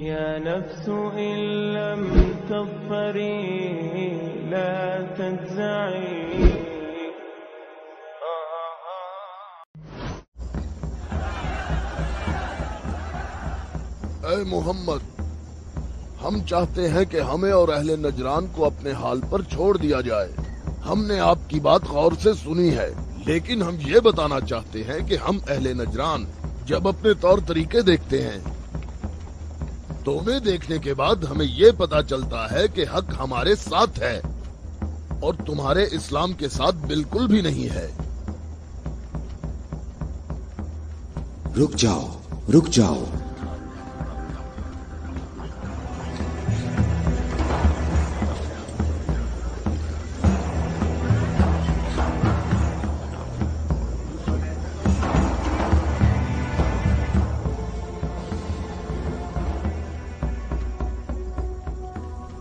يا نفس إن لم تظفري لا تجزعي. اے محمد، ہم چاہتے ہیں کہ ہمیں اور اہل نجران کو اپنے حال پر چھوڑ دیا جائے. ہم نے آپ کی بات غور سے سنی ہے، لیکن ہم یہ بتانا چاہتے ہیں کہ ہم اہل نجران جب اپنے طور طریقے دیکھتے ہیں تو انہیں دیکھنے کے بعد ہمیں یہ پتا چلتا ہے کہ حق ہمارے ساتھ ہے اور تمہارے اسلام کے ساتھ بالکل بھی نہیں ہے. رک جاؤ، رک جاؤ.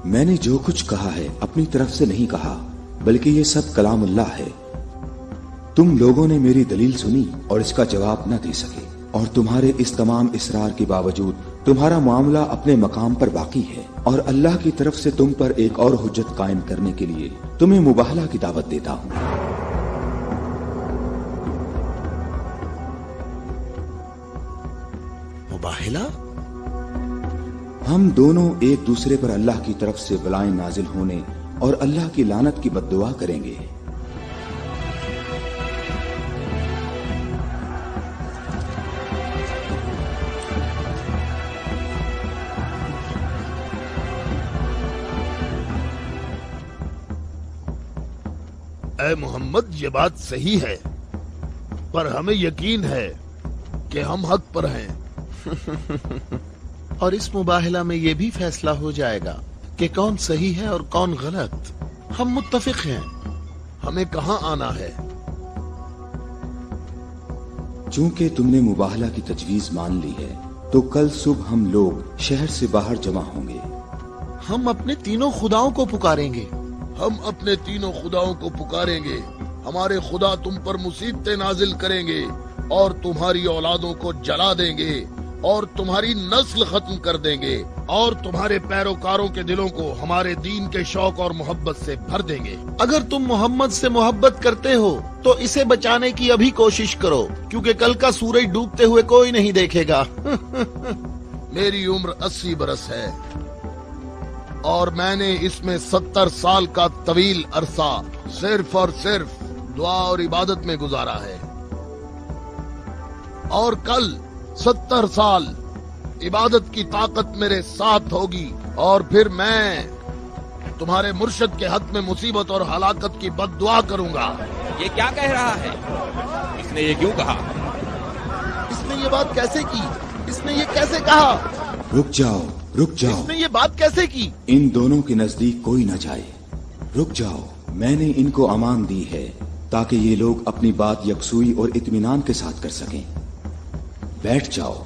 میں نے جو کچھ کہا ہے اپنی طرف سے نہیں کہا، بلکہ یہ سب کلام اللہ ہے. تم لوگوں نے میری دلیل سنی اور اس کا جواب نہ دے سکے، اور تمہارے اس تمام اصرار کے باوجود تمہارا معاملہ اپنے مقام پر باقی ہے، اور اللہ کی طرف سے تم پر ایک اور حجت قائم کرنے کے لیے تمہیں مباہلہ کی دعوت دیتا ہوں. مباہلہ؟ ہم دونوں ایک دوسرے پر اللہ کی طرف سے بلائیں نازل ہونے اور اللہ کی لعنت کی بد دعا کریں گے. اے محمد، یہ بات صحیح ہے، پر ہمیں یقین ہے کہ ہم حق پر ہیں. اور اس مباہلہ میں یہ بھی فیصلہ ہو جائے گا کہ کون صحیح ہے اور کون غلط. ہم متفق ہیں. ہمیں کہاں آنا ہے؟ چونکہ تم نے مباہلہ کی تجویز مان لی ہے تو کل صبح ہم لوگ شہر سے باہر جمع ہوں گے. ہم اپنے تینوں خداؤں کو پکاریں گے. ہم اپنے تینوں خداؤں کو پکاریں گے. ہمارے خدا تم پر مصیبتیں نازل کریں گے اور تمہاری اولادوں کو جلا دیں گے اور تمہاری نسل ختم کر دیں گے اور تمہارے پیروکاروں کے دلوں کو ہمارے دین کے شوق اور محبت سے بھر دیں گے. اگر تم محمد سے محبت کرتے ہو تو اسے بچانے کی ابھی کوشش کرو، کیونکہ کل کا سورج ڈوبتے ہوئے کوئی نہیں دیکھے گا. میری عمر 80 برس ہے اور میں نے اس میں 70 سال کا طویل عرصہ صرف اور صرف دعا اور عبادت میں گزارا ہے، اور کل 70 سال عبادت کی طاقت میرے ساتھ ہوگی، اور پھر میں تمہارے مرشد کے حق میں مصیبت اور ہلاکت کی بد دعا کروں گا. یہ کیا کہہ رہا ہے؟ اس نے یہ کیوں کہا؟ اس نے یہ بات کیسے کی؟ اس نے یہ کیسے کہا؟ رک جاؤ، رک جاؤ. اس نے یہ بات کیسے کی؟ ان دونوں کے نزدیک کوئی نہ جائے. رک جاؤ. میں نے ان کو امان دی ہے تاکہ یہ لوگ اپنی بات یکسوئی اور اطمینان کے ساتھ کر سکیں. بیٹھ جاؤ.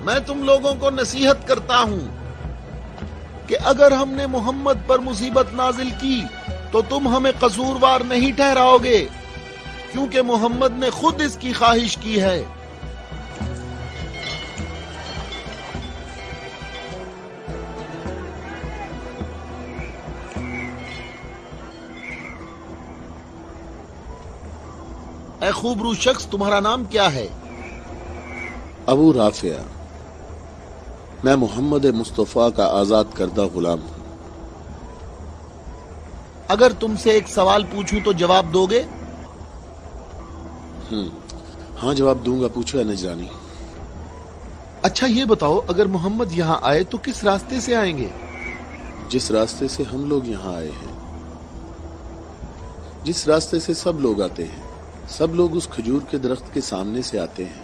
میں تم لوگوں کو نصیحت کرتا ہوں کہ اگر ہم نے محمد پر مصیبت نازل کی تو تم ہمیں قصوروار نہیں ٹھہراؤ گے، کیونکہ محمد نے خود اس کی خواہش کی ہے. اے خوبرو شخص، تمہارا نام کیا ہے؟ ابو رافع. میں محمد مصطفیٰ کا آزاد کردہ غلام ہوں. اگر تم سے ایک سوال پوچھوں تو جواب دو گے؟ ہاں جواب دوں گا. پوچھو اے نجرانی. اچھا یہ بتاؤ، اگر محمد یہاں آئے تو کس راستے سے آئیں گے؟ جس راستے سے ہم لوگ یہاں آئے ہیں، جس راستے سے سب لوگ آتے ہیں. سب لوگ اس کھجور کے درخت کے سامنے سے آتے ہیں.